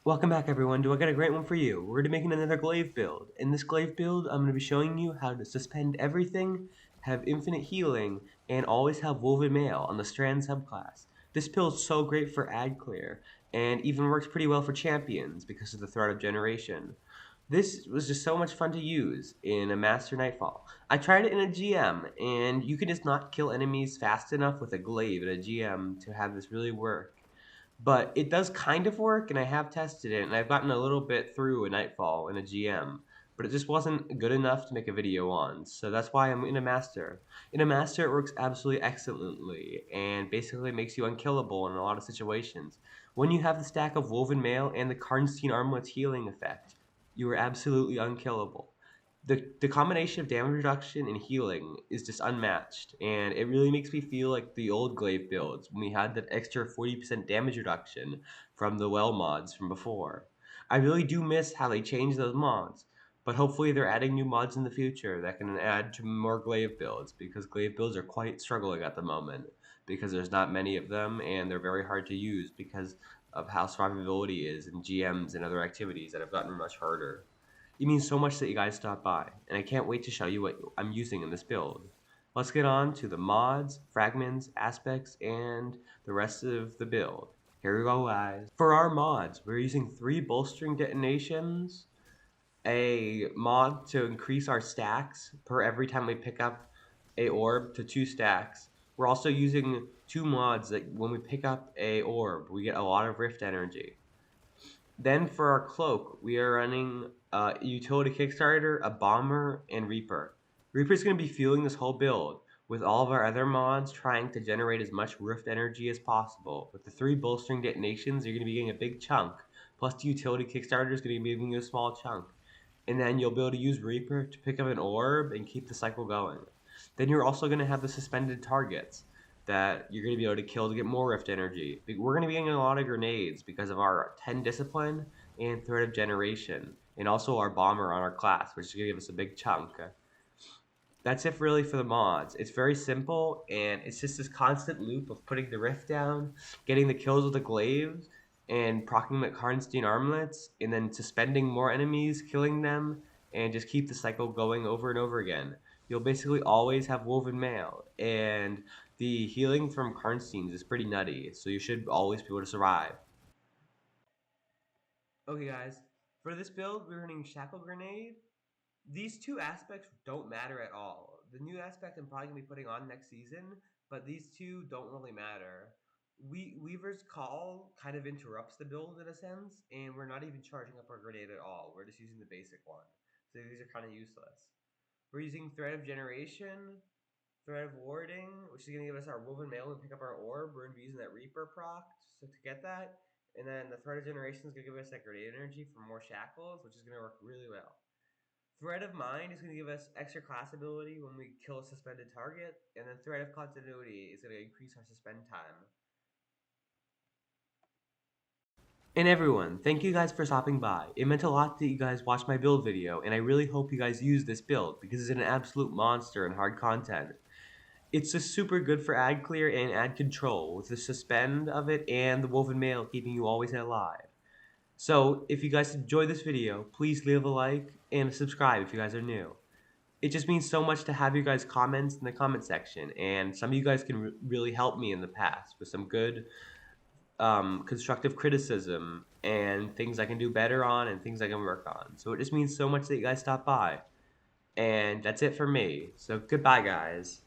Welcome back everyone, I got a great one for you. We're going to be making another glaive build. In this glaive build, I'm going to be showing you how to suspend everything, have infinite healing, and always have woven mail on the Strand subclass. This build is so great for ad clear, and even works pretty well for champions because of the threat of generation. This was just so much fun to use in a Master Nightfall. I tried it in a GM, and you can just not kill enemies fast enough with a glaive in a GM to have this really work. But it does kind of work, and I have tested it, and I've gotten a little bit through a Nightfall in a GM, but it just wasn't good enough to make a video on, so that's why I'm in a Master. In a Master, it works absolutely excellently, and basically makes you unkillable in a lot of situations. When you have the stack of Woven Mail and the Karnstein Armlet's healing effect, you are absolutely unkillable. The combination of damage reduction and healing is just unmatched, and it really makes me feel like the old glaive builds when we had that extra 40% damage reduction from the well mods from before. I really do miss how they changed those mods, but hopefully they're adding new mods in the future that can add to more glaive builds, because glaive builds are quite struggling at the moment because there's not many of them and they're very hard to use because of how survivability is in GMs and other activities that have gotten much harder. It means so much that you guys stopped by, and I can't wait to show you what I'm using in this build. Let's get on to the mods, fragments, aspects, and the rest of the build. Here we go, guys. For our mods, we're using 3 bolstering detonations, a mod to increase our stacks per every time we pick up a orb to 2 stacks. We're also using 2 mods that when we pick up a orb, we get a lot of rift energy. Then for our cloak, we are running a utility Kickstarter, a bomber, and Reaper. Reaper's going to be fueling this whole build, with all of our other mods trying to generate as much rift energy as possible. With the 3 bolstering detonations, you're going to be getting a big chunk, plus the utility Kickstarter is going to be giving you a small chunk. And then you'll be able to use Reaper to pick up an orb and keep the cycle going. Then you're also going to have the suspended targets that you're going to be able to kill to get more rift energy. We're going to be getting a lot of grenades because of our 10 discipline and threat of generation, and also our bomber on our class, which is going to give us a big chunk. That's it really for the mods. It's very simple, and it's just this constant loop of putting the rift down, getting the kills with the glaives, and proccing the Karnstein armlets, and then suspending more enemies, killing them, and just keep the cycle going over and over again. You'll basically always have woven mail, and the healing from Karnsteins is pretty nutty, so you should always be able to survive. Okay guys, for this build we're running Shackle Grenade. These 2 aspects don't matter at all. The new aspect I'm probably going to be putting on next season, but these 2 don't really matter. Weaver's Call kind of interrupts the build in a sense, and we're not even charging up our grenade at all. We're just using the basic one. So these are kind of useless. We're using Threat of Generation, Threat of Warding, which is going to give us our Woven Mail and pick up our orb. We're going to be using that Reaper proc to get that. And then the Threat of Generation is going to give us that grenade energy for more shackles, which is going to work really well. Thread of Mind is going to give us extra class ability when we kill a suspended target, and then Thread of Continuity is going to increase our suspend time. And everyone, thank you guys for stopping by. It meant a lot that you guys watched my build video, and I really hope you guys use this build because it's an absolute monster in hard content. It's just super good for ad clear and ad control with the suspend of it and the woven mail keeping you always alive. So if you guys enjoyed this video, please leave a like and subscribe if you guys are new. It just means so much to have you guys comments in the comment section, and some of you guys can really help me in the past with some good constructive criticism and things I can do better on and things I can work on. So it just means so much that you guys stop by. And that's it for me. So goodbye, guys.